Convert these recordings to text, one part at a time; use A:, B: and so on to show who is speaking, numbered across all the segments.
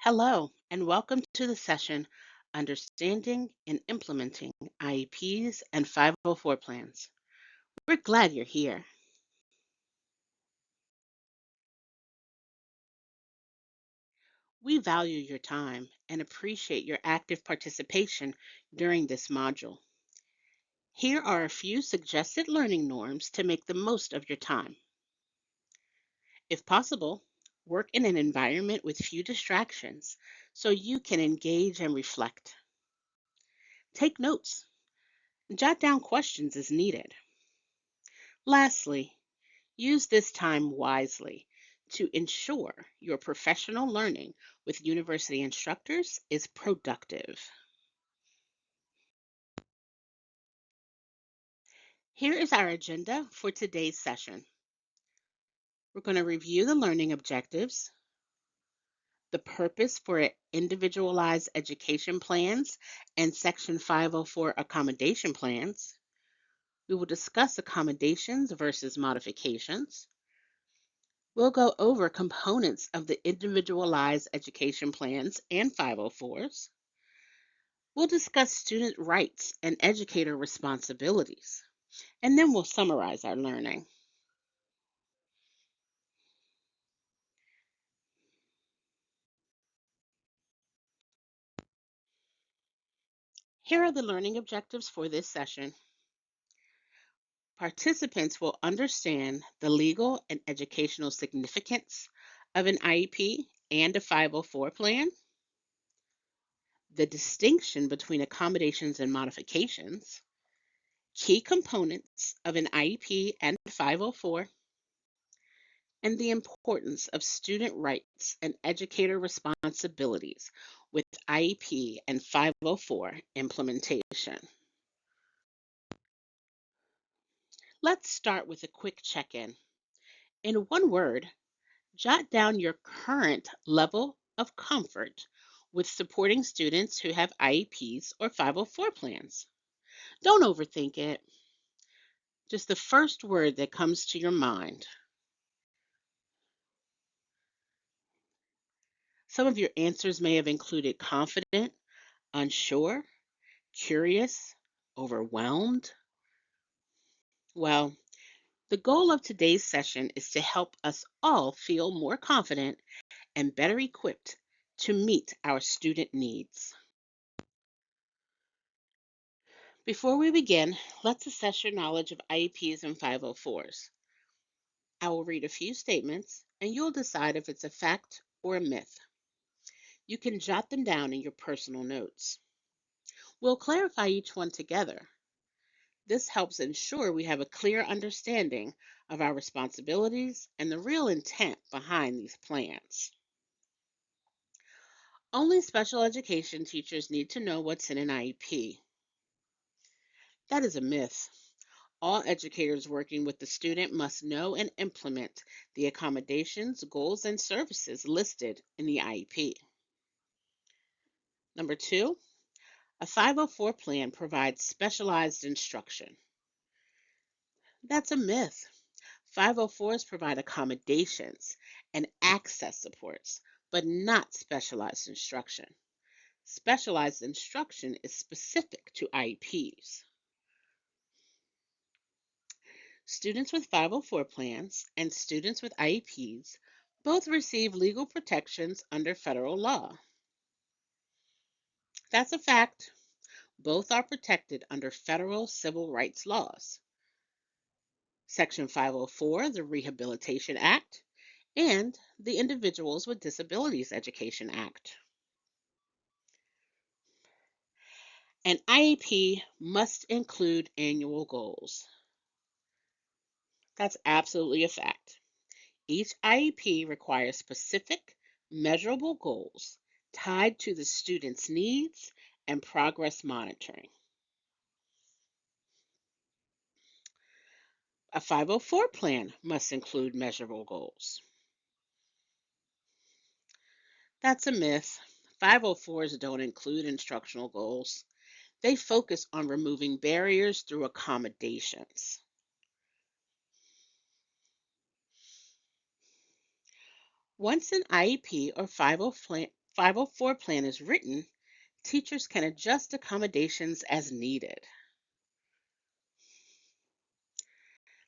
A: Hello, and welcome to the session Understanding and Implementing IEPs and 504 Plans. We're glad you're here. We value your time and appreciate your active participation during this module. Here are a few suggested learning norms to make the most of your time. If possible, work in an environment with few distractions so you can engage and reflect. Take notes, jot down questions as needed. Lastly, use this time wisely to ensure your professional learning with university instructors is productive. Here is our agenda for today's session. We're going to review the learning objectives, the purpose for individualized education plans and Section 504 accommodation plans. We will discuss accommodations versus modifications. We'll go over components of the individualized education plans and 504s. We'll discuss student rights and educator responsibilities, and then we'll summarize our learning. Here are the learning objectives for this session. Participants will understand the legal and educational significance of an IEP and a 504 plan, the distinction between accommodations and modifications, key components of an IEP and 504, and the importance of student rights and educator responsibilities with IEP and 504 implementation. Let's start with a quick check-in. In one word, jot down your current level of comfort with supporting students who have IEPs or 504 plans. Don't overthink it. Just the first word that comes to your mind. Some of your answers may have included confident, unsure, curious, overwhelmed. Well, the goal of today's session is to help us all feel more confident and better equipped to meet our student needs. Before we begin, let's assess your knowledge of IEPs and 504s. I will read a few statements and you'll decide if it's a fact or a myth. You can jot them down in your personal notes. We'll clarify each one together. This helps ensure we have a clear understanding of our responsibilities and the real intent behind these plans. Only special education teachers need to know what's in an IEP. That is a myth. All educators working with the student must know and implement the accommodations, goals, and services listed in the IEP. Number two, a 504 plan provides specialized instruction. That's a myth. 504s provide accommodations and access supports, but not specialized instruction. Specialized instruction is specific to IEPs. Students with 504 plans and students with IEPs both receive legal protections under federal law. That's a fact. Both are protected under federal civil rights laws. Section 504, the Rehabilitation Act, and the Individuals with Disabilities Education Act. An IEP must include annual goals. That's absolutely a fact. Each IEP requires specific, measurable goals tied to the student's needs and progress monitoring. A 504 plan must include measurable goals. That's a myth. 504s don't include instructional goals. They focus on removing barriers through accommodations. Once an IEP or 504 plan is written, teachers can adjust accommodations as needed.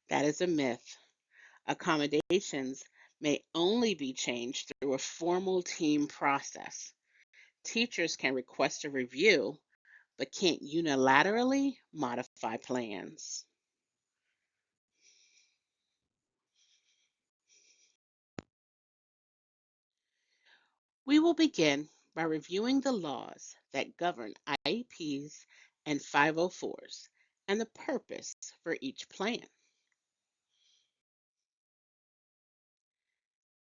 A: That is a myth. Accommodations may only be changed through a formal team process. Teachers can request a review, but can't unilaterally modify plans. We will begin by reviewing the laws that govern IEPs and 504s and the purpose for each plan.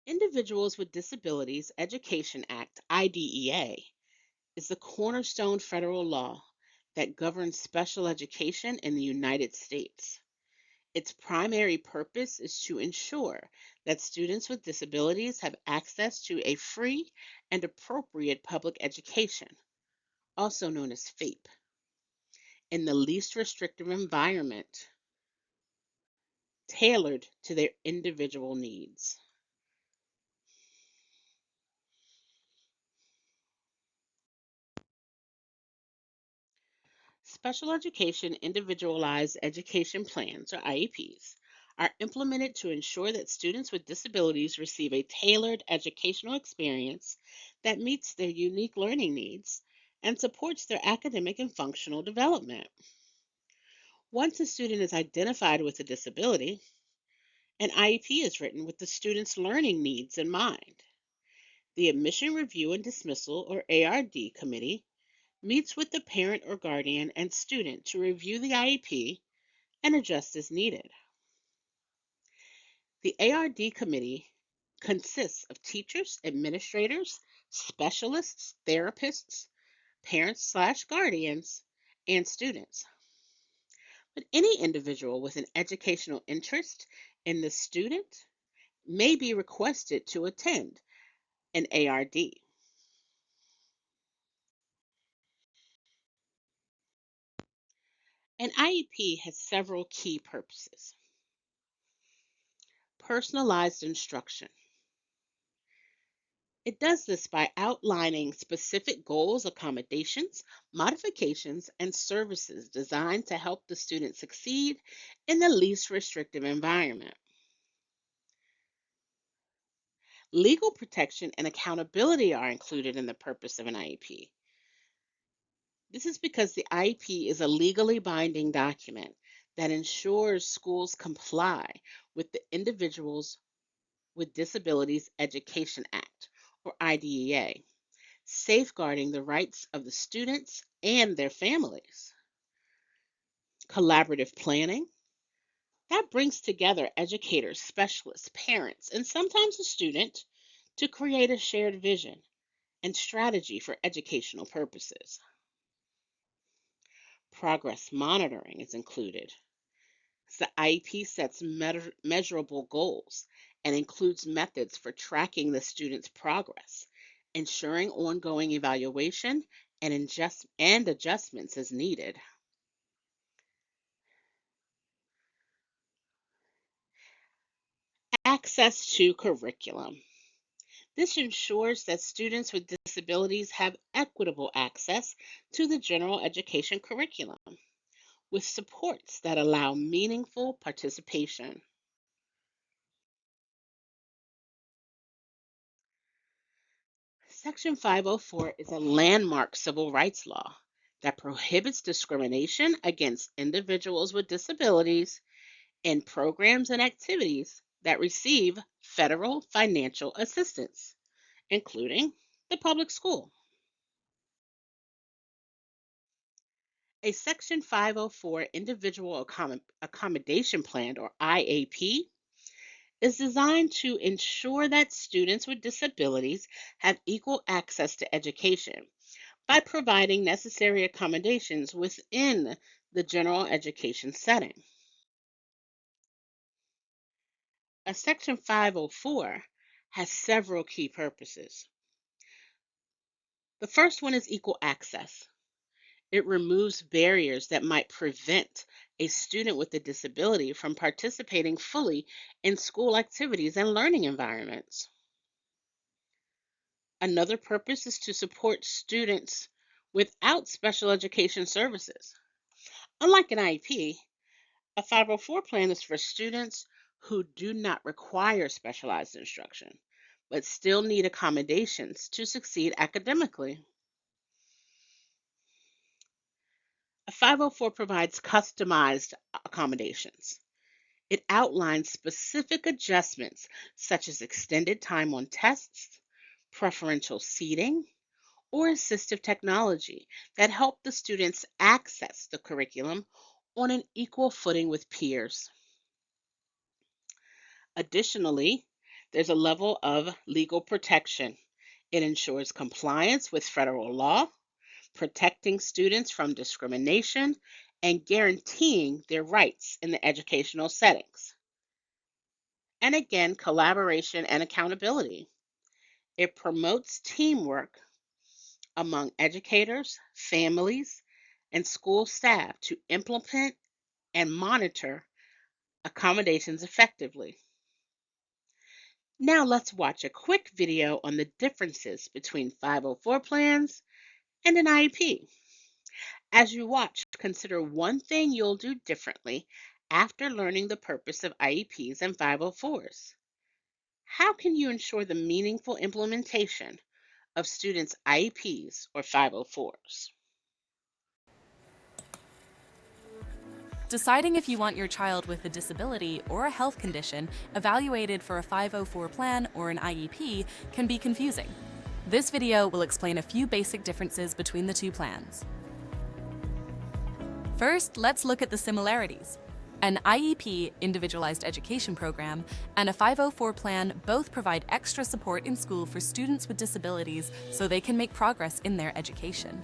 A: Individuals with Disabilities Education Act, IDEA, is the cornerstone federal law that governs special education in the United States. Its primary purpose is to ensure that students with disabilities have access to a free and appropriate public education, also known as FAPE, in the least restrictive environment tailored to their individual needs. Special Education Individualized Education Plans, or IEPs, are implemented to ensure that students with disabilities receive a tailored educational experience that meets their unique learning needs and supports their academic and functional development. Once a student is identified with a disability, an IEP is written with the student's learning needs in mind. The Admission Review and Dismissal, or ARD, committee meets with the parent or guardian and student to review the IEP and adjust as needed. The ARD committee consists of teachers, administrators, specialists, therapists, parents/guardians, and students. But any individual with an educational interest in the student may be requested to attend an ARD. An IEP has several key purposes. Personalized instruction. It does this by outlining specific goals, accommodations, modifications, and services designed to help the student succeed in the least restrictive environment. Legal protection and accountability are included in the purpose of an IEP. This is because the IEP is a legally binding document that ensures schools comply with the Individuals with Disabilities Education Act, or IDEA, safeguarding the rights of the students and their families. Collaborative planning that brings together educators, specialists, parents, and sometimes a student to create a shared vision and strategy for educational purposes. Progress monitoring is included. The IEP sets measurable goals and includes methods for tracking the student's progress, ensuring ongoing evaluation and adjustments as needed. Access to curriculum. This ensures that students with disabilities have equitable access to the general education curriculum with supports that allow meaningful participation. Section 504 is a landmark civil rights law that prohibits discrimination against individuals with disabilities in programs and activities that receive federal financial assistance, including the public school. A Section 504 Individual Accommodation Plan, or IAP, is designed to ensure that students with disabilities have equal access to education by providing necessary accommodations within the general education setting. A Section 504 has several key purposes. The first one is equal access. It removes barriers that might prevent a student with a disability from participating fully in school activities and learning environments. Another purpose is to support students without special education services. Unlike an IEP, a 504 plan is for students who do not require specialized instruction, but still need accommodations to succeed academically. A 504 provides customized accommodations. It outlines specific adjustments such as extended time on tests, preferential seating, or assistive technology that help the students access the curriculum on an equal footing with peers. Additionally, there's a level of legal protection. It ensures compliance with federal law, protecting students from discrimination, and guaranteeing their rights in the educational settings. And again, collaboration and accountability. It promotes teamwork among educators, families, and school staff to implement and monitor accommodations effectively. Now let's watch a quick video on the differences between 504 plans and an IEP. As you watch, consider one thing you'll do differently after learning the purpose of IEPs and 504s. How can you ensure the meaningful implementation of students' IEPs or 504s?
B: Deciding if you want your child with a disability or a health condition evaluated for a 504 plan or an IEP can be confusing. This video will explain a few basic differences between the two plans. First, let's look at the similarities. An IEP, Individualized Education Program, and a 504 plan both provide extra support in school for students with disabilities so they can make progress in their education.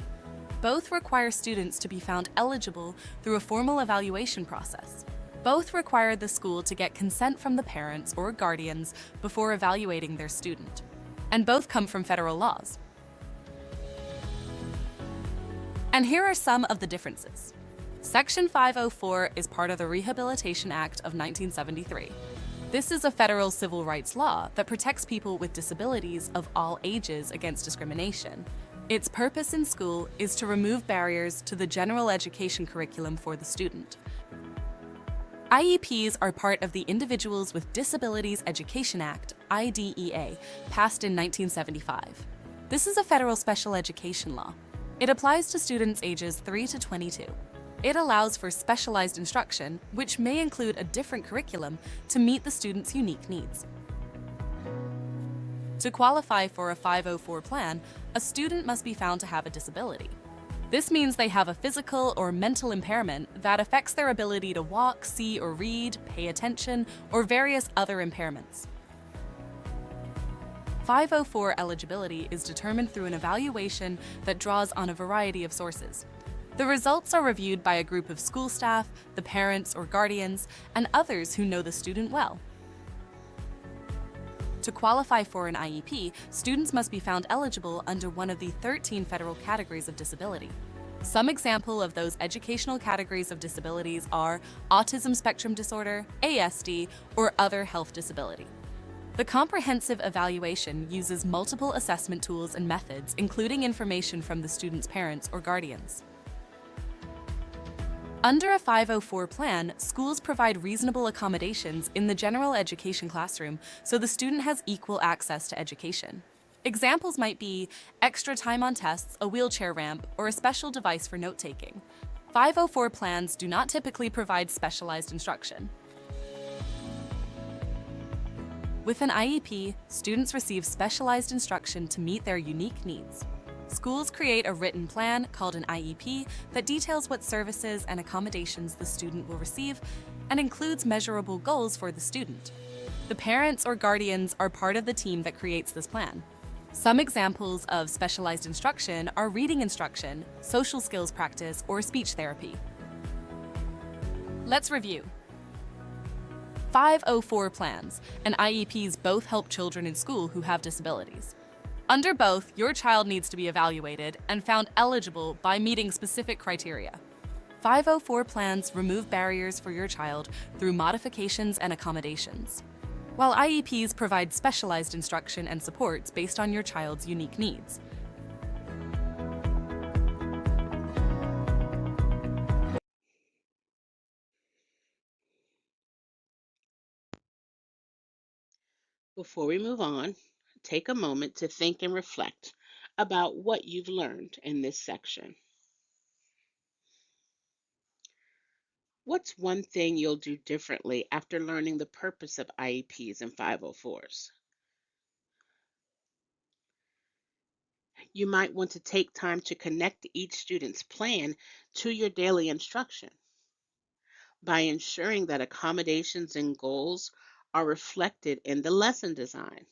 B: Both require students to be found eligible through a formal evaluation process. Both require the school to get consent from the parents or guardians before evaluating their student. And both come from federal laws. And here are some of the differences. Section 504 is part of the Rehabilitation Act of 1973. This is a federal civil rights law that protects people with disabilities of all ages against discrimination. Its purpose in school is to remove barriers to the general education curriculum for the student. IEPs are part of the Individuals with Disabilities Education Act, IDEA, passed in 1975. This is a federal special education law. It applies to students ages 3 to 22. It allows for specialized instruction, which may include a different curriculum to meet the student's unique needs. To qualify for a 504 plan, a student must be found to have a disability. This means they have a physical or mental impairment that affects their ability to walk, see or read, pay attention, or various other impairments. 504 eligibility is determined through an evaluation that draws on a variety of sources. The results are reviewed by a group of school staff, the parents or guardians, and others who know the student well. To qualify for an IEP, students must be found eligible under one of the 13 federal categories of disability. Some example of those educational categories of disabilities are autism spectrum disorder, ASD, or other health disability. The comprehensive evaluation uses multiple assessment tools and methods, including information from the student's parents or guardians. Under a 504 plan, schools provide reasonable accommodations in the general education classroom so the student has equal access to education. Examples might be extra time on tests, a wheelchair ramp, or a special device for note-taking. 504 plans do not typically provide specialized instruction. With an IEP, students receive specialized instruction to meet their unique needs. Schools create a written plan, called an IEP, that details what services and accommodations the student will receive and includes measurable goals for the student. The parents or guardians are part of the team that creates this plan. Some examples of specialized instruction are reading instruction, social skills practice, or speech therapy. Let's review. 504 plans and IEPs both help children in school who have disabilities. Under both, your child needs to be evaluated and found eligible by meeting specific criteria. 504 plans remove barriers for your child through modifications and accommodations. while IEPs provide specialized instruction and supports based on your child's unique needs.
A: Before we move on, take a moment to think and reflect about what you've learned in this section. What's one thing you'll do differently after learning the purpose of IEPs and 504s? You might want to take time to connect each student's plan to your daily instruction by ensuring that accommodations and goals are reflected in the lesson design,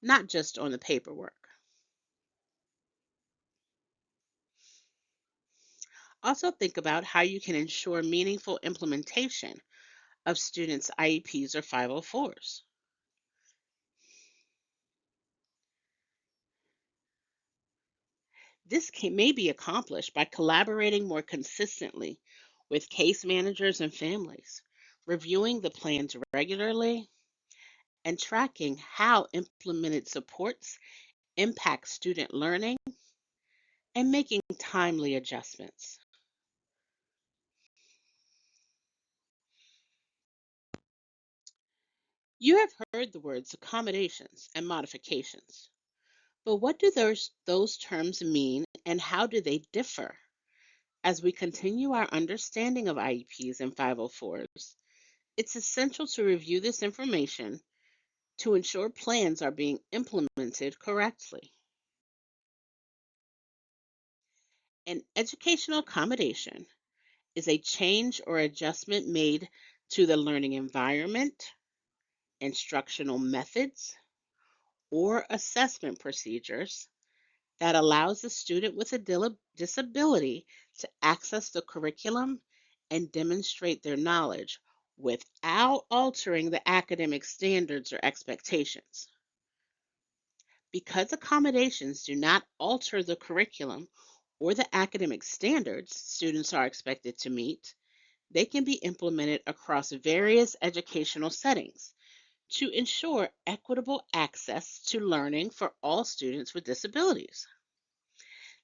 A: not just on the paperwork. Also, think about how you can ensure meaningful implementation of students' IEPs or 504s. May be accomplished by collaborating more consistently with case managers and families, reviewing the plans regularly, and tracking how implemented supports impact student learning and making timely adjustments. You have heard the words accommodations and modifications, but what do those terms mean and how do they differ? As we continue our understanding of IEPs and 504s, it's essential to review this information to ensure plans are being implemented correctly. An educational accommodation is a change or adjustment made to the learning environment, instructional methods, or assessment procedures that allows a student with a disability to access the curriculum and demonstrate their knowledge without altering the academic standards or expectations. Because accommodations do not alter the curriculum or the academic standards students are expected to meet, they can be implemented across various educational settings to ensure equitable access to learning for all students with disabilities.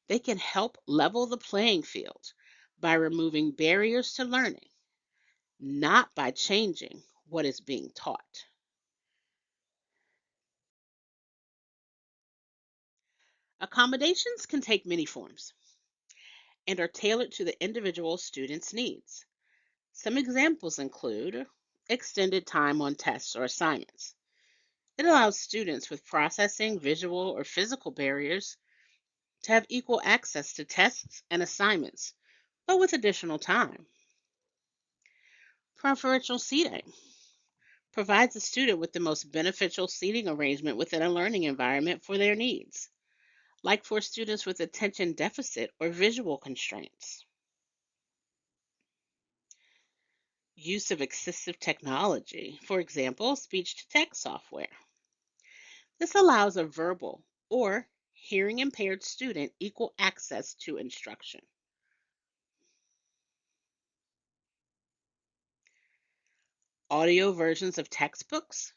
A: They can help level the playing field by removing barriers to learning, not by changing what is being taught. Accommodations can take many forms and are tailored to the individual student's needs. Some examples include extended time on tests or assignments. It allows students with processing, visual, or physical barriers to have equal access to tests and assignments, but with additional time. Preferential seating provides the student with the most beneficial seating arrangement within a learning environment for their needs, like for students with attention deficit or visual constraints. Use of assistive technology, for example, speech to text software. This allows a verbal or hearing impaired student equal access to instruction. Audio versions of textbooks.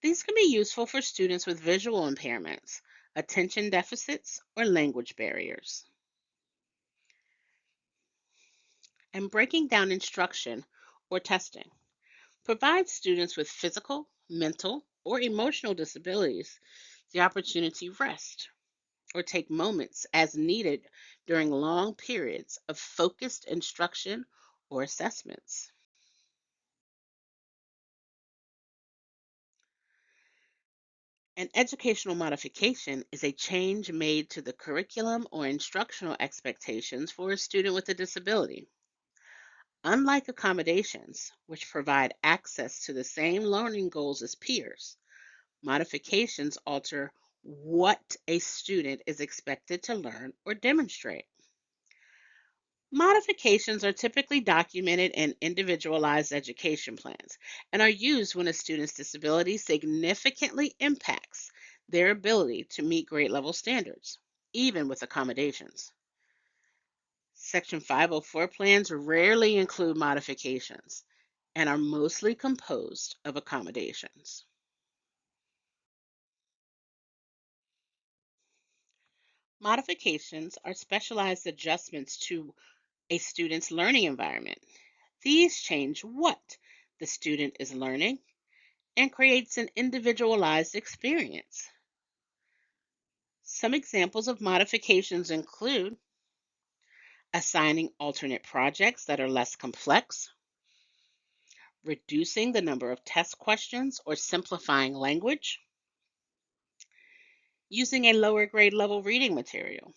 A: These can be useful for students with visual impairments, attention deficits, or language barriers. And breaking down instruction or testing provides students with physical, mental, or emotional disabilities the opportunity to rest or take moments as needed during long periods of focused instruction or assessments. An educational modification is a change made to the curriculum or instructional expectations for a student with a disability. Unlike accommodations, which provide access to the same learning goals as peers, modifications alter what a student is expected to learn or demonstrate. Modifications are typically documented in individualized education plans and are used when a student's disability significantly impacts their ability to meet grade level standards, even with accommodations. Section 504 plans rarely include modifications. and are mostly composed of accommodations. Modifications are specialized adjustments to a student's learning environment. These change what the student is learning and creates an individualized experience. Some examples of modifications include assigning alternate projects that are less complex, reducing the number of test questions or simplifying language, using a lower grade level reading material,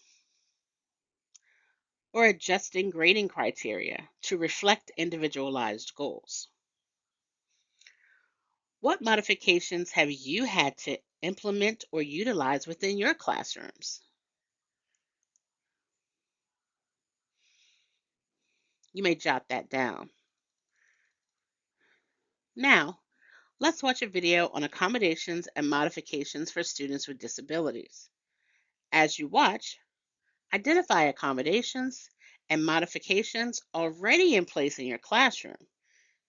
A: or adjusting grading criteria to reflect individualized goals. What modifications have you had to implement or utilize within your classrooms? You may jot that down. Now, let's watch a video on accommodations and modifications for students with disabilities. As you watch, identify accommodations and modifications already in place in your classroom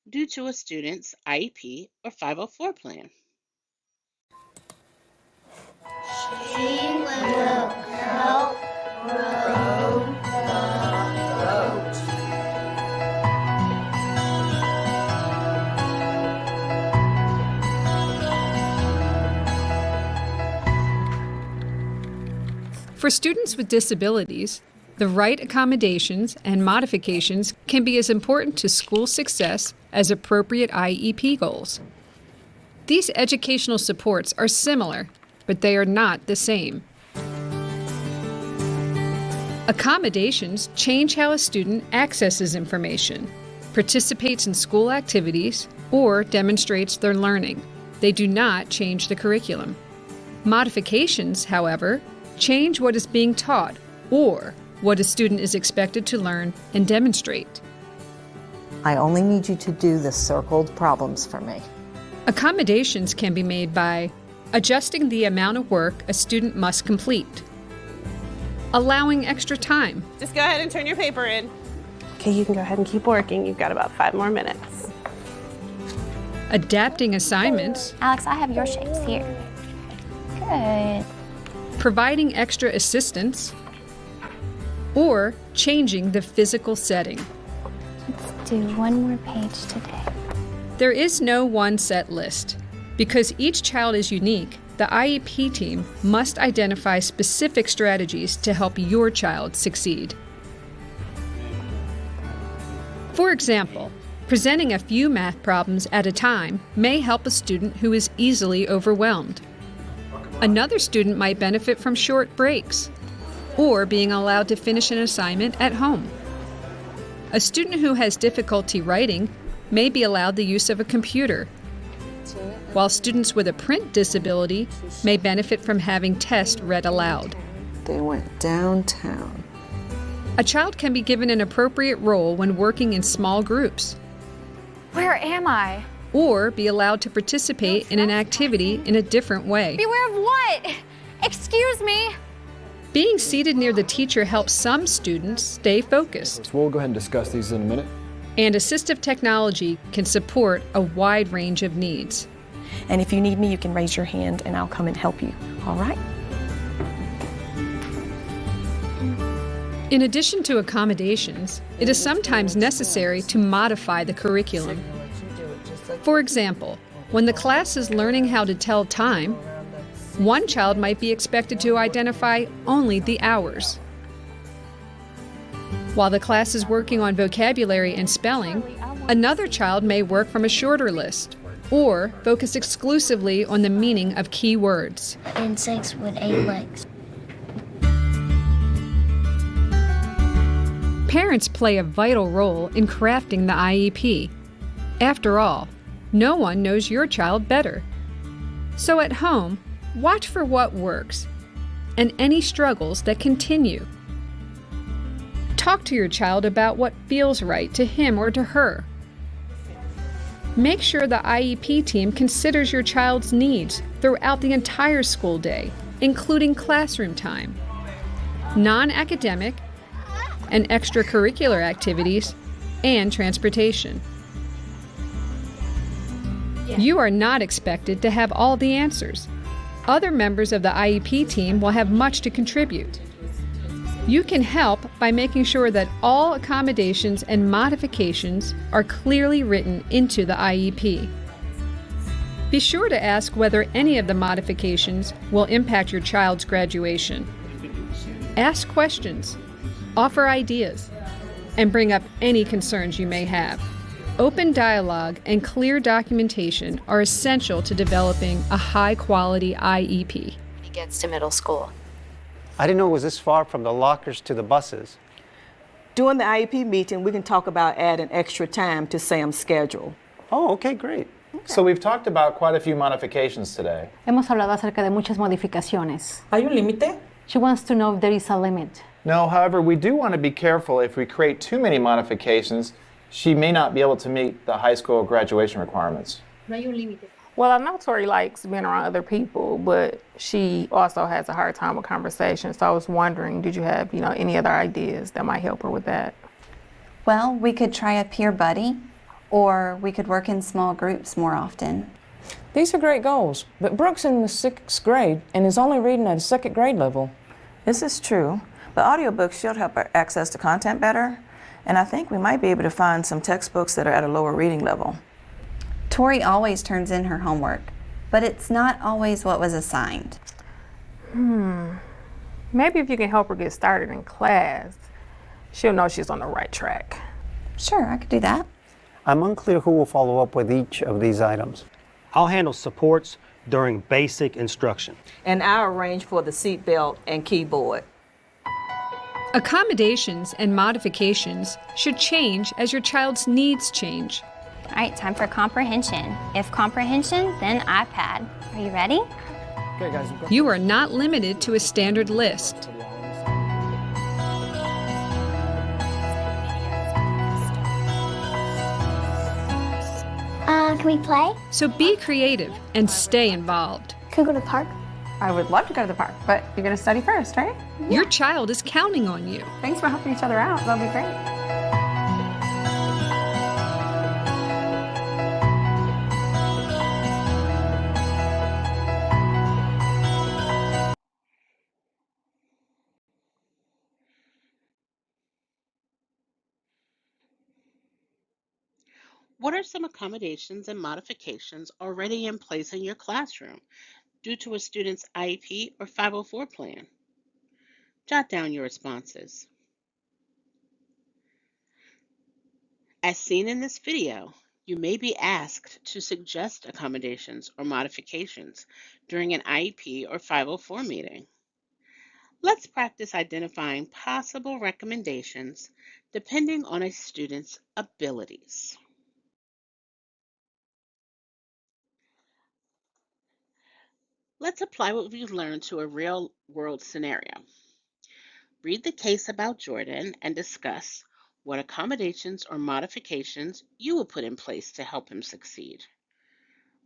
A: due to a student's IEP or 504 plan.
C: She will help row the boat.
D: For students with disabilities, the right accommodations and modifications can be as important to school success as appropriate IEP goals. These educational supports are similar, but they are not the same. Accommodations change how a student accesses information, participates in school activities, or demonstrates their learning. They do not change the curriculum. Modifications, however, change what is being taught or what a student is expected to learn and demonstrate.
E: I only need you to do the circled problems for me.
D: Accommodations can be made by adjusting the amount of work a student must complete, allowing extra time,
F: Just go ahead and turn your paper in.
G: Okay, you can go ahead and keep working. You've got about 5 more minutes.
D: adapting assignments,
C: Alex, I have your shapes here. Good.
D: providing extra assistance, or changing the physical setting.
C: Let's do one more page today.
D: There is no one set list. Because each child is unique, the IEP team must identify specific strategies to help your child succeed. For example, presenting a few math problems at a time may help a student who is easily overwhelmed. Another student might benefit from short breaks, or being allowed to finish an assignment at home. A student who has difficulty writing may be allowed the use of a computer, while students with a print disability may benefit from having tests read aloud.
E: They went downtown.
D: A child can be given an appropriate role when working in small groups,
H: Where am I?
D: or be allowed to participate in an activity in a different way.
H: Beware of what? Excuse me?
D: Being seated near the teacher helps some students stay focused,
I: So we'll go ahead and discuss these in a minute.
D: and assistive technology can support a wide range of needs.
G: And if you need me, you can raise your hand and I'll come and help you. All right?
D: In addition to accommodations, it is sometimes necessary to modify the curriculum. For example, when the class is learning how to tell time, one child might be expected to identify only the hours. While the class is working on vocabulary and spelling, another child may work from a shorter list or focus exclusively on the meaning of key words.
C: Insects with 8 legs.
D: Parents play a vital role in crafting the IEP. After all, no one knows your child better. So at home, watch for what works and any struggles that continue. Talk to your child about what feels right to him or to her. Make sure the IEP team considers your child's needs throughout the entire school day, including classroom time, non-academic and extracurricular activities, and transportation. You are not expected to have all the answers. Other members of the IEP team will have much to contribute. You can help by making sure that all accommodations and modifications are clearly written into the IEP. Be sure to ask whether any of the modifications will impact your child's graduation. Ask questions, offer ideas, and bring up any concerns you may have. Open dialogue and clear documentation are essential to developing a high-quality IEP.
J: He gets to middle school.
K: I didn't know it was this far from the lockers to the buses.
L: During the IEP meeting, we can talk about adding extra time to Sam's schedule.
K: Oh, okay, great.
M: So we've talked about quite a few modifications today.
N: Hemos hablado acerca de muchas modificaciones.
L: ¿Hay un límite?
N: She wants to know if there is a limit.
M: No, however, we do want to be careful if we create too many modifications, she may not be able to meet the high school graduation requirements.
N: No hay un límite.
F: Well, I know Tori likes being around other people, but she also has a hard time with conversation. So I was wondering, did you have, any other ideas that might help her with that?
O: Well, we could try a peer buddy, or we could work in small groups more often.
P: These are great goals, but Brooke's in the 6th grade and is only reading at a 2nd grade level.
Q: This is true, but audiobooks should help her access to content better, and I think we might be able to find some textbooks that are at a lower reading level.
O: Tori always turns in her homework, but it's not always what was assigned.
F: Maybe if you can help her get started in class, she'll know she's on the right track.
O: Sure, I could do that.
K: I'm unclear who will follow up with each of these items.
R: I'll handle supports during basic instruction.
L: And I'll arrange for the seatbelt and keyboard.
D: Accommodations and modifications should change as your child's needs change.
C: All right, time for comprehension. If comprehension, then iPad. Are you ready?
I: Okay, guys.
D: You are not limited to a standard list.
C: Can we play?
D: So be creative and stay involved.
C: Can we go to the park?
F: I would love to go to the park, but you're going to study first, right?
D: Your child is counting on you.
F: Thanks for helping each other out. That'll be great.
A: What are some accommodations and modifications already in place in your classroom due to a student's IEP or 504 plan? Jot down your responses. As seen in this video, you may be asked to suggest accommodations or modifications during an IEP or 504 meeting. Let's practice identifying possible recommendations depending on a student's abilities. Let's apply what we've learned to a real-world scenario. Read the case about Jordan and discuss what accommodations or modifications you will put in place to help him succeed.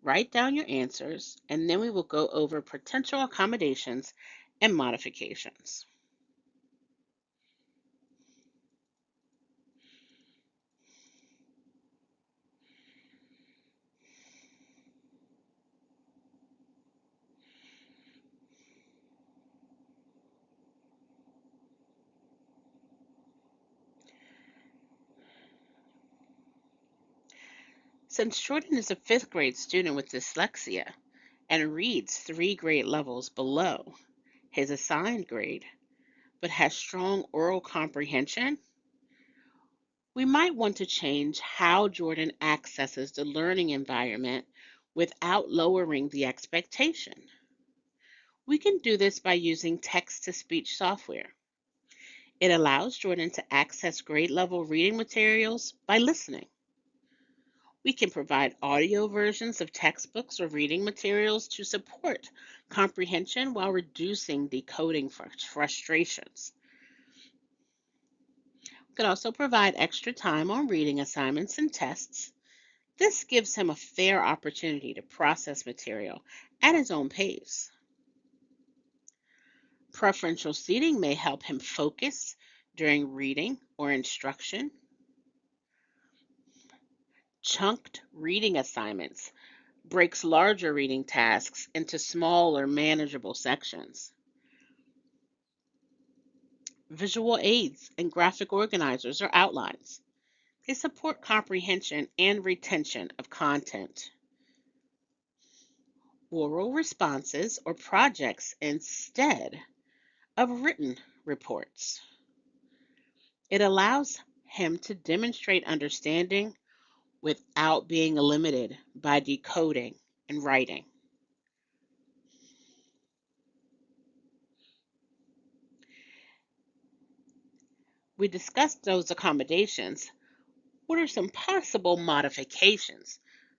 A: Write down your answers, and then we will go over potential accommodations and modifications. Since Jordan is a 5th grade student with dyslexia and reads 3 grade levels below his assigned grade, but has strong oral comprehension, we might want to change how Jordan accesses the learning environment without lowering the expectation. We can do this by using text-to-speech software. It allows Jordan to access grade level reading materials by listening. We can provide audio versions of textbooks or reading materials to support comprehension while reducing decoding frustrations. We can also provide extra time on reading assignments and tests. This gives him a fair opportunity to process material at his own pace. Preferential seating may help him focus during reading or instruction. Chunked reading assignments breaks larger reading tasks into smaller, manageable sections. Visual aids and graphic organizers or outlines. They support comprehension and retention of content. Oral responses or projects instead of written reports. It allows him to demonstrate understanding without being limited by decoding and writing. We discussed those accommodations. What are some possible modifications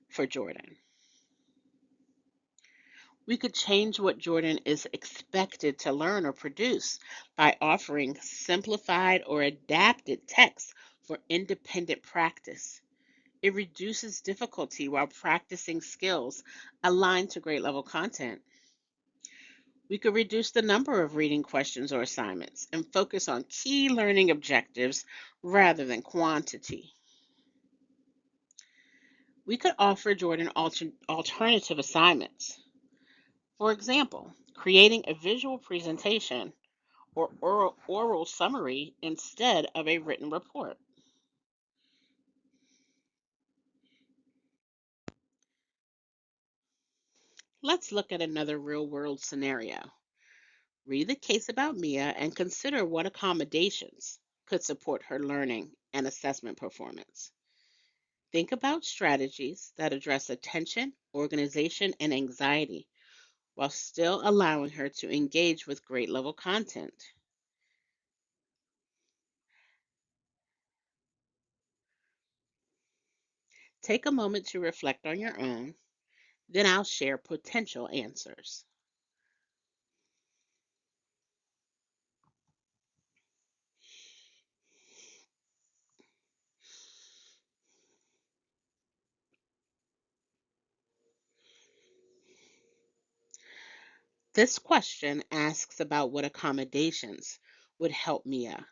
A: for Jordan? We could change what Jordan is expected to learn or produce by offering simplified or adapted text for independent practice. It reduces difficulty while practicing skills aligned to grade level content. We could reduce the number of reading questions or assignments and focus on key learning objectives rather than quantity. We could offer Jordan alternative assignments. For example, creating a visual presentation or oral summary instead of a written report. Let's look at another real world scenario. Read the case about Mia and consider what accommodations could support her learning and assessment performance. Think about strategies that address attention, organization, and anxiety while still allowing her to engage with grade level content. Take a moment to reflect on your own, then I'll share potential answers. This question asks about what accommodations would help Mia.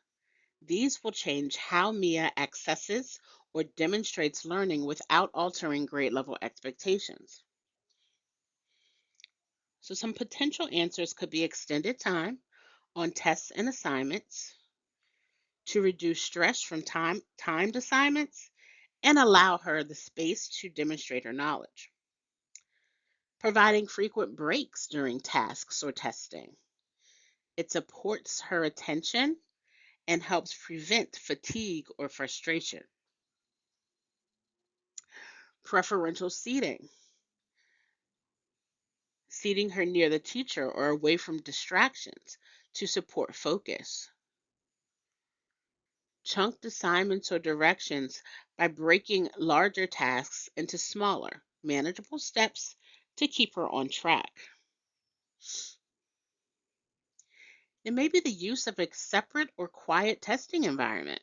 A: These will change how Mia accesses or demonstrates learning without altering grade level expectations. So, some potential answers could be extended time on tests and assignments to reduce stress from timed assignments and allow her the space to demonstrate her knowledge. Providing frequent breaks during tasks or testing. It supports her attention and helps prevent fatigue or frustration. Preferential seating. Seating her near the teacher or away from distractions to support focus. Chunked assignments or directions by breaking larger tasks into smaller, manageable steps to keep her on track. It may be the use of a separate or quiet testing environment.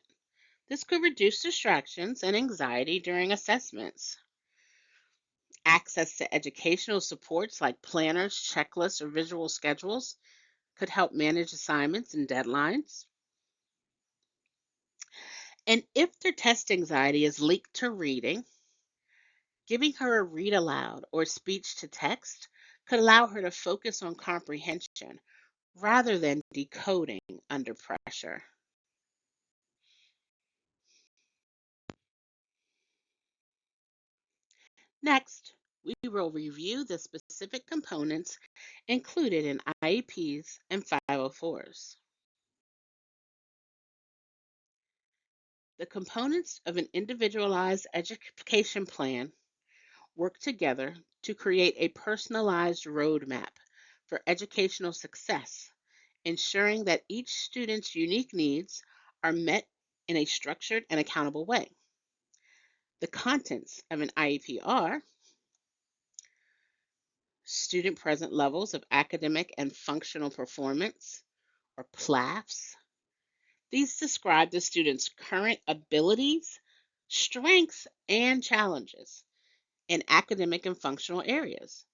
A: This could reduce distractions and anxiety during assessments. Access to educational supports like planners, checklists, or visual schedules could help manage assignments and deadlines. And if their test anxiety is linked to reading, giving her a read aloud or speech to text could allow her to focus on comprehension rather than decoding under pressure. Next, we will review the specific components included in IEPs and 504s. The components of an individualized education plan work together to create a personalized roadmap for educational success, ensuring that each student's unique needs are met in a structured and accountable way. The contents of an IEP are student present levels of academic and functional performance, or PLAFs. These describe the student's current abilities, strengths, and challenges in academic and functional areas.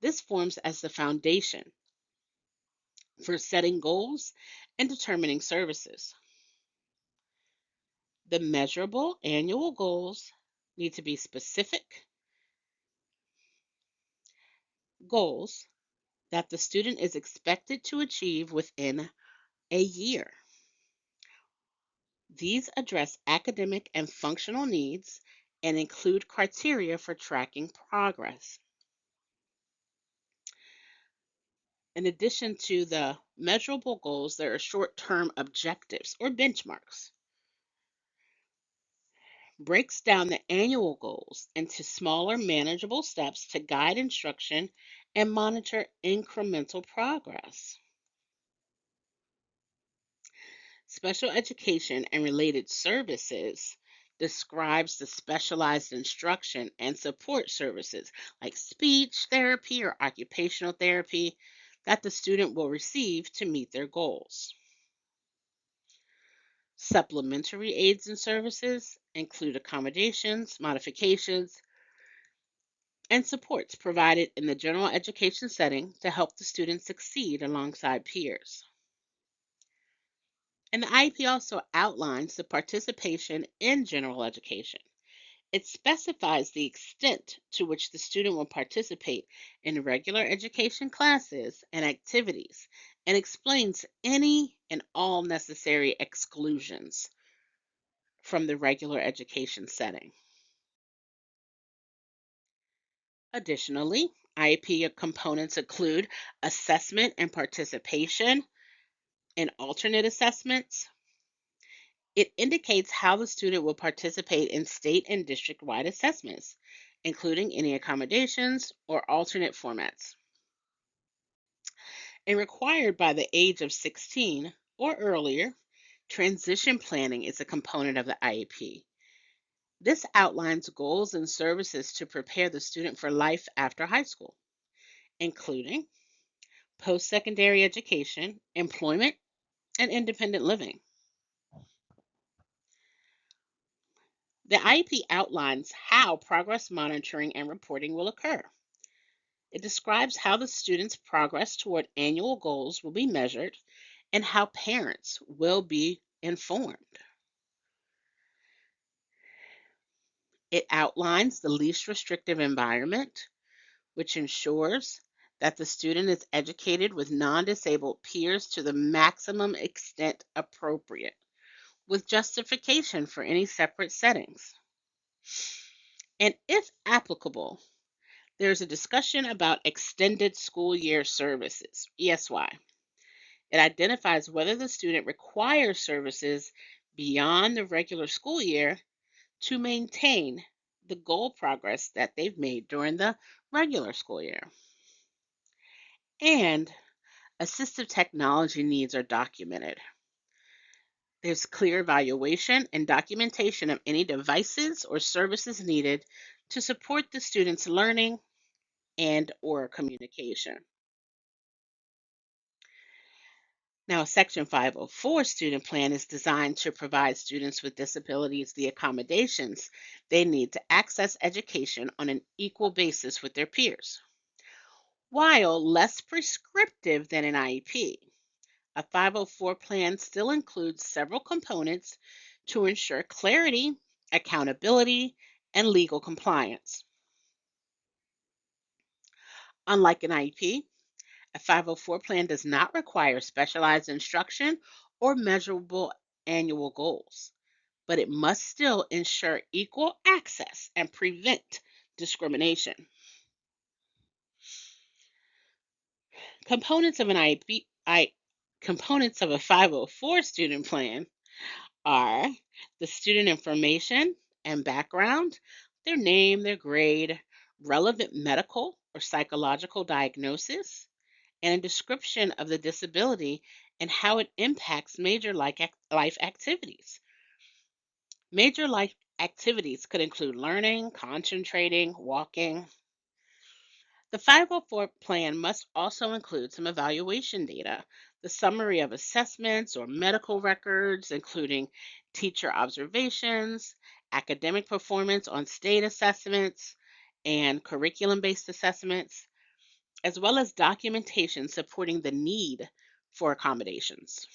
A: This forms as the foundation for setting goals and determining services. The measurable annual goals need to be specific, goals that the student is expected to achieve within a year. These address academic and functional needs and include criteria for tracking progress. In addition to the measurable goals, there are short-term objectives or benchmarks. Breaks down the annual goals into smaller, manageable steps to guide instruction and monitor incremental progress. Special education and related services describes the specialized instruction and support services like speech therapy or occupational therapy that the student will receive to meet their goals. Supplementary aids and services include accommodations, modifications, and supports provided in the general education setting to help the student succeed alongside peers. And the IEP also outlines the participation in general education. It specifies the extent to which the student will participate in regular education classes and activities and explains any and all necessary exclusions from the regular education setting. Additionally, IEP components include assessment and participation in alternate assessments. It indicates how the student will participate in state and district-wide assessments, including any accommodations or alternate formats. And required by the age of 16 or earlier, transition planning is a component of the IEP. This outlines goals and services to prepare the student for life after high school, including post-secondary education, employment, and independent living. The IEP outlines how progress monitoring and reporting will occur. It describes how the student's progress toward annual goals will be measured and how parents will be informed. It outlines the least restrictive environment, which ensures that the student is educated with non-disabled peers to the maximum extent appropriate, with justification for any separate settings. And if applicable, there's a discussion about extended school year services, ESY. It identifies whether the student requires services beyond the regular school year to maintain the goal progress that they've made during the regular school year. And assistive technology needs are documented. There's clear evaluation and documentation of any devices or services needed to support the student's learning and or communication. Now, Section 504 student plan is designed to provide students with disabilities the accommodations they need to access education on an equal basis with their peers. While less prescriptive than an IEP, a 504 plan still includes several components to ensure clarity, accountability, and legal compliance. Unlike an IEP, a 504 plan does not require specialized instruction or measurable annual goals, but it must still ensure equal access and prevent discrimination. Components of an components of a 504 student plan are the student information and background, their name, their grade, relevant medical or psychological diagnosis, and a description of the disability and how it impacts major life activities. Major life activities could include learning, concentrating, walking. The 504 plan must also include some evaluation data, the summary of assessments or medical records, including teacher observations, academic performance on state assessments, and curriculum-based assessments, as well as documentation supporting the need for accommodations.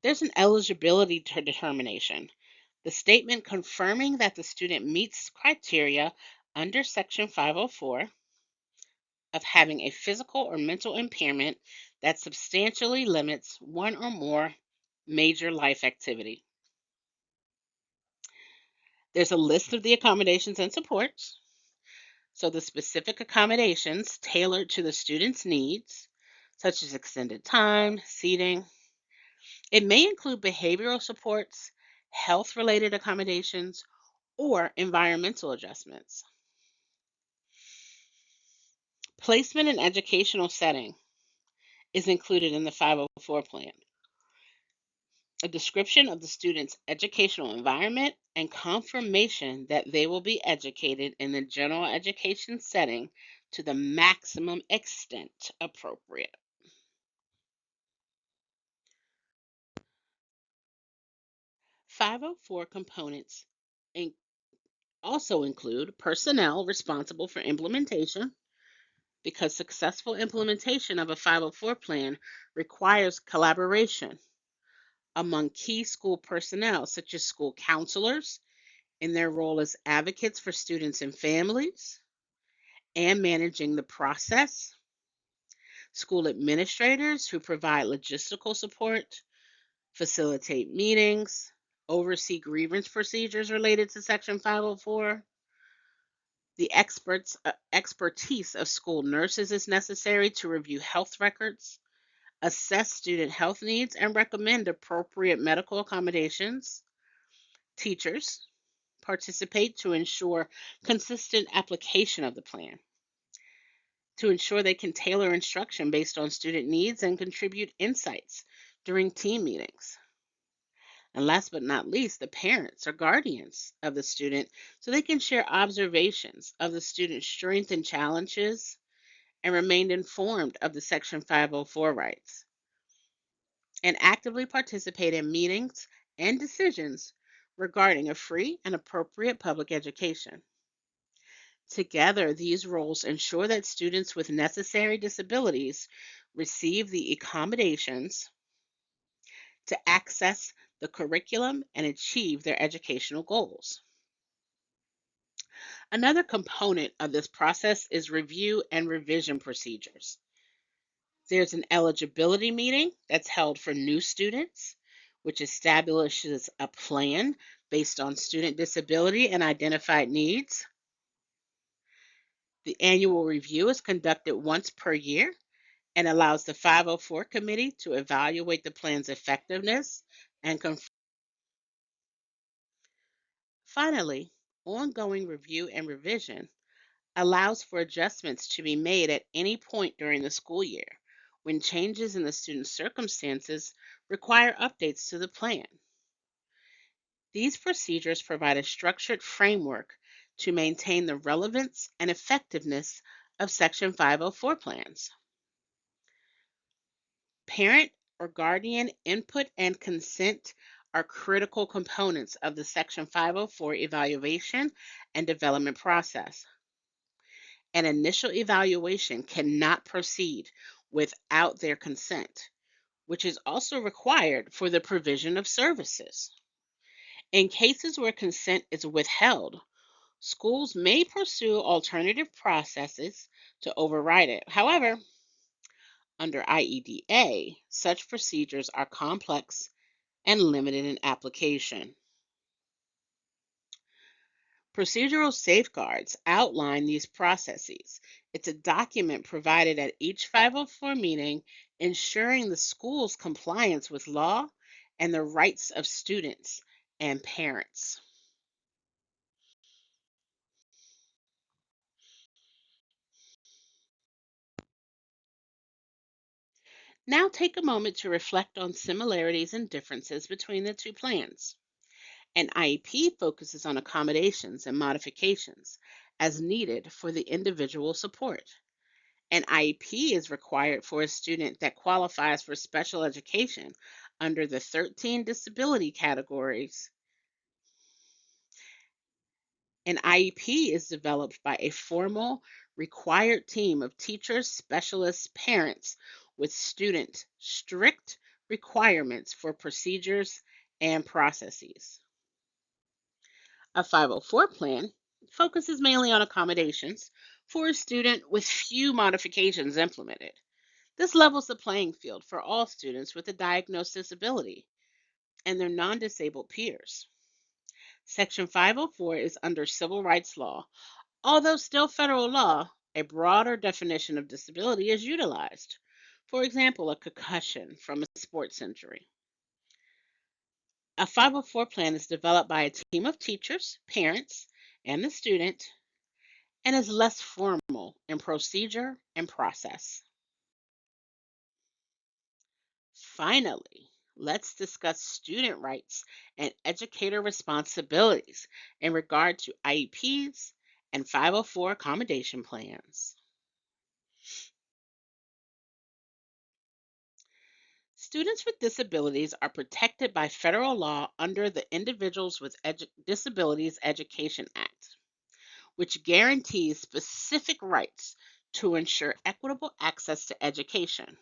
A: There's an eligibility determination, the statement confirming that the student meets criteria under Section 504 of having a physical or mental impairment that substantially limits one or more major life activity. There's a list of the accommodations and supports. So the specific accommodations tailored to the student's needs, such as extended time, seating. It may include behavioral supports, health-related accommodations, or environmental adjustments. Placement and educational setting is included in the 504 plan. A description of the student's educational environment and confirmation that they will be educated in the general education setting to the maximum extent appropriate. (504) components also include personnel responsible for implementation, because successful implementation of a 504 plan requires collaboration among key school personnel, such as school counselors in their role as advocates for students and families, and managing the process, school administrators who provide logistical support, facilitate meetings, oversee grievance procedures related to Section 504. The expertise of school nurses is necessary to review health records, assess student health needs, and recommend appropriate medical accommodations. Teachers participate to ensure consistent application of the plan, to ensure they can tailor instruction based on student needs and contribute insights during team meetings. And last but not least, the parents or guardians of the student, so they can share observations of the student's strengths and challenges and remain informed of the Section 504 rights, and actively participate in meetings and decisions regarding a free and appropriate public education. Together, these roles ensure that students with necessary disabilities receive the accommodations to access the curriculum and achieve their educational goals. Another component of this process is review and revision procedures. There's an eligibility meeting that's held for new students, which establishes a plan based on student disability and identified needs. The annual review is conducted once per year and allows the 504 committee to evaluate the plan's effectiveness and finally, ongoing review and revision allows for adjustments to be made at any point during the school year when changes in the student's circumstances require updates to the plan. These procedures provide a structured framework to maintain the relevance and effectiveness of Section 504 plans. Parent or guardian input and consent are critical components of the Section 504 evaluation and development process. An initial evaluation cannot proceed without their consent, which is also required for the provision of services. In cases where consent is withheld, schools may pursue alternative processes to override it. However, under IEDA, such procedures are complex and limited in application. Procedural safeguards outline these processes. It's a document provided at each 504 meeting, ensuring the school's compliance with law and the rights of students and parents. Now take a moment to reflect on similarities and differences between the two plans. An IEP focuses on accommodations and modifications as needed for the individual support. An IEP is required for a student that qualifies for special education under the 13 disability categories. An IEP is developed by a formal, required team of teachers, specialists, parents with student strict requirements for procedures and processes. A 504 plan focuses mainly on accommodations for a student with few modifications implemented. This levels the playing field for all students with a diagnosed disability and their non disabled peers. Section 504 is under civil rights law. Although still federal law, a broader definition of disability is utilized. For example, a concussion from a sports injury. A 504 plan is developed by a team of teachers, parents, and the student and is less formal in procedure and process. Finally, let's discuss student rights and educator responsibilities in regard to IEPs and 504 accommodation plans. Students with disabilities are protected by federal law under the Individuals with Disabilities Education Act, which guarantees specific rights to ensure equitable access to education.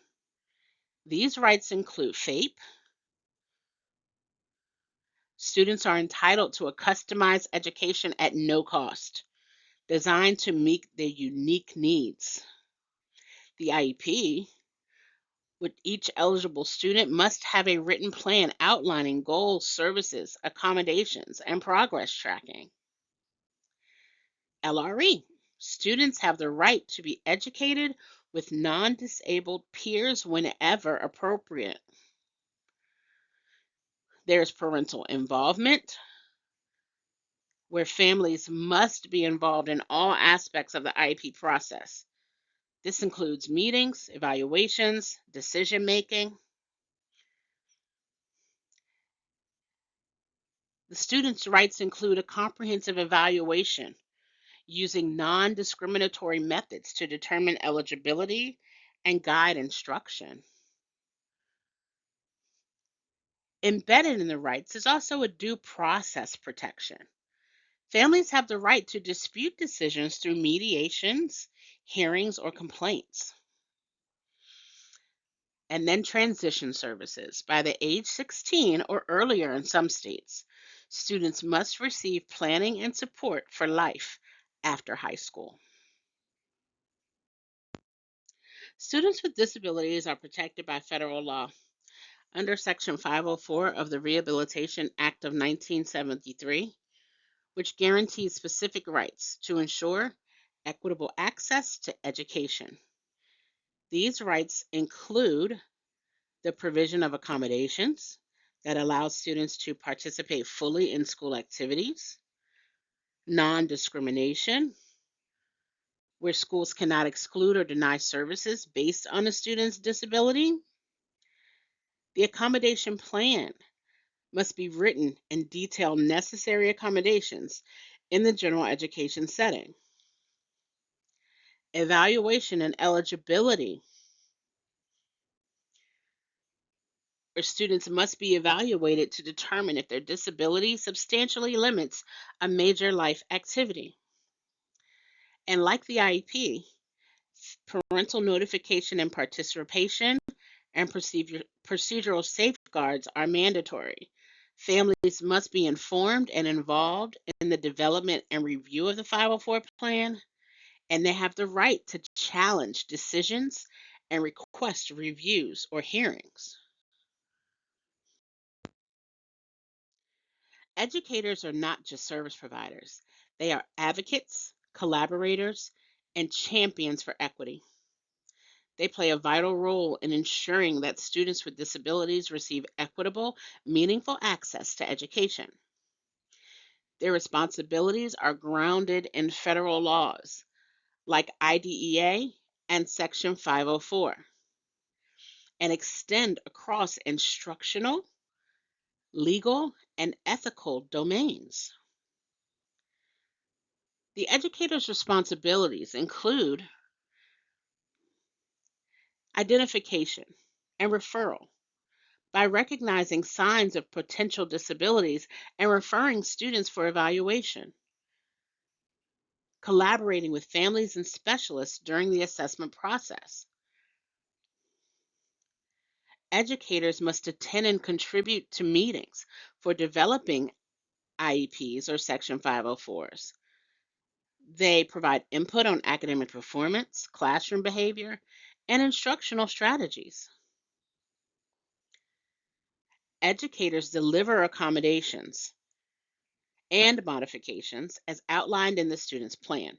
A: These rights include FAPE. Students are entitled to a customized education at no cost, designed to meet their unique needs. The IEP, with each eligible student must have a written plan outlining goals, services, accommodations, and progress tracking. LRE, students have the right to be educated with non-disabled peers whenever appropriate. There's parental involvement, where families must be involved in all aspects of the IEP process. This includes meetings, evaluations, decision making. The student's rights include a comprehensive evaluation using non discriminatory methods to determine eligibility and guide instruction. Embedded in the rights is also a due process protection. Families have the right to dispute decisions through mediations, hearings, or complaints. And then transition services. By the age 16 or earlier in some states, students must receive planning and support for life after high school. Students with disabilities are protected by federal law under Section 504 of the Rehabilitation Act of 1973, which guarantees specific rights to ensure equitable access to education. These rights include the provision of accommodations that allows students to participate fully in school activities, non-discrimination, where schools cannot exclude or deny services based on a student's disability. The accommodation plan must be written and detail necessary accommodations in the general education setting. Evaluation and eligibility, where students must be evaluated to determine if their disability substantially limits a major life activity. And like the IEP, parental notification and participation and procedural safeguards are mandatory. Families must be informed and involved in the development and review of the 504 plan, and they have the right to challenge decisions and request reviews or hearings. Educators are not just service providers, they are advocates, collaborators, and champions for equity. They play a vital role in ensuring that students with disabilities receive equitable, meaningful access to education. Their responsibilities are grounded in federal laws like IDEA and Section 504 and extend across instructional, legal, and ethical domains. The educator's responsibilities include identification and referral by recognizing signs of potential disabilities and referring students for evaluation, collaborating with families and specialists during the assessment process. Educators must attend and contribute to meetings for developing IEPs or Section 504s. They provide input on academic performance, classroom behavior, and instructional strategies. Educators deliver accommodations and modifications as outlined in the student's plan.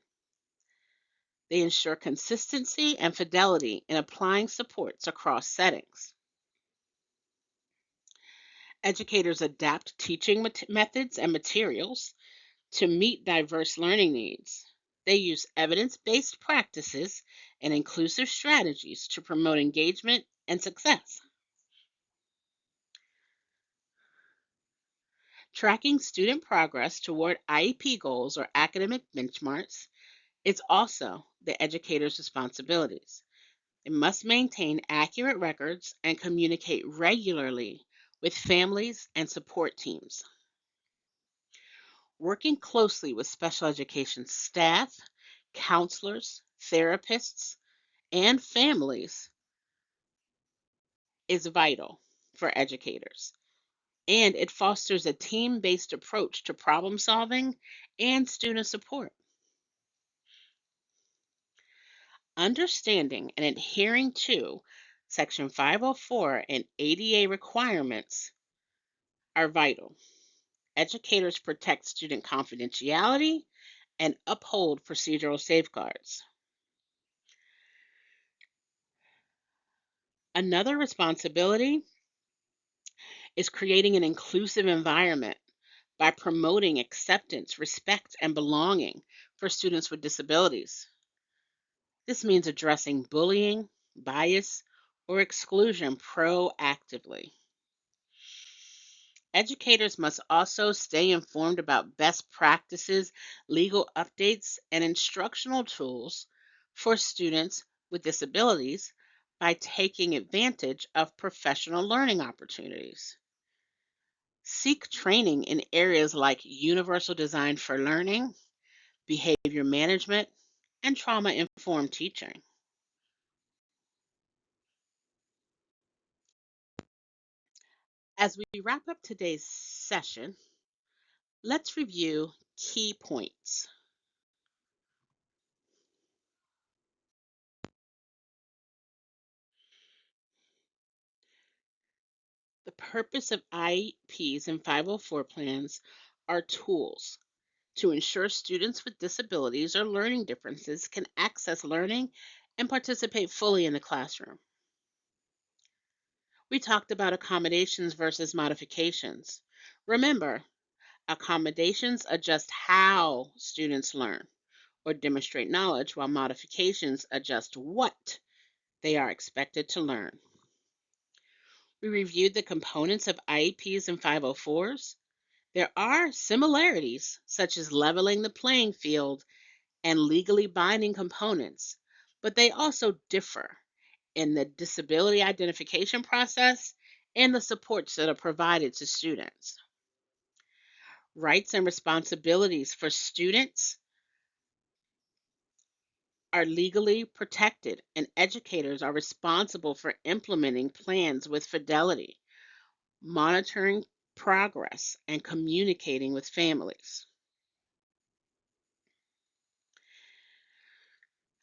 A: They ensure consistency and fidelity in applying supports across settings. Educators adapt teaching methods and materials to meet diverse learning needs. They use evidence based practices and inclusive strategies to promote engagement and success. Tracking student progress toward IEP goals or academic benchmarks is also the educator's responsibilities. It must maintain accurate records and communicate regularly with families and support teams. Working closely with special education staff, counselors, therapists, and families is vital for educators. And it fosters a team based approach to problem solving and student support. Understanding and adhering to Section 504 and ADA requirements are vital. Educators protect student confidentiality and uphold procedural safeguards. Another responsibility is creating an inclusive environment by promoting acceptance, respect, and belonging for students with disabilities. This means addressing bullying, bias, or exclusion proactively. Educators must also stay informed about best practices, legal updates, and instructional tools for students with disabilities by taking advantage of professional learning opportunities. Seek training in areas like universal design for learning, behavior management, and trauma informed teaching. As we wrap up today's session, let's review key points. The purpose of IEPs and 504 plans are tools to ensure students with disabilities or learning differences can access learning and participate fully in the classroom. We talked about accommodations versus modifications. Remember, accommodations adjust how students learn or demonstrate knowledge, while modifications adjust what they are expected to learn. We reviewed the components of IEPs and 504s. There are similarities, such as leveling the playing field and legally binding components, but they also differ in the disability identification process and the supports that are provided to students. Rights and responsibilities for students are legally protected, and educators are responsible for implementing plans with fidelity, monitoring progress, and communicating with families.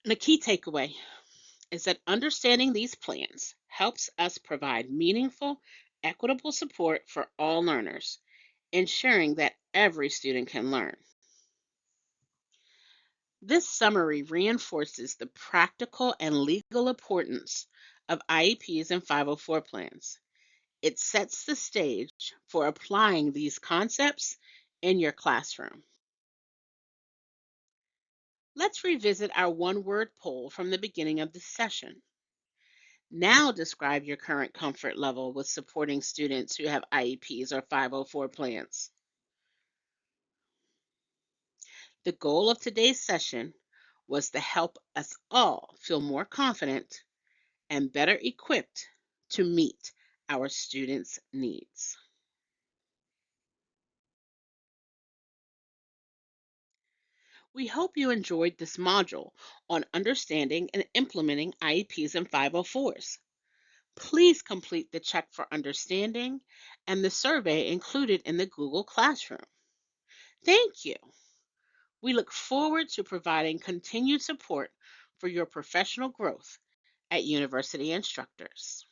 A: And the key takeaway is that understanding these plans helps us provide meaningful, equitable support for all learners, ensuring that every student can learn. This summary reinforces the practical and legal importance of IEPs and 504 plans. It sets the stage for applying these concepts in your classroom. Let's revisit our one-word poll from the beginning of the session. Now describe your current comfort level with supporting students who have IEPs or 504 plans. The goal of today's session was to help us all feel more confident and better equipped to meet our students' needs. We hope you enjoyed this module on understanding and implementing IEPs and 504s. Please complete the check for understanding and the survey included in the Google Classroom. Thank you. We look forward to providing continued support for your professional growth at University Instructors.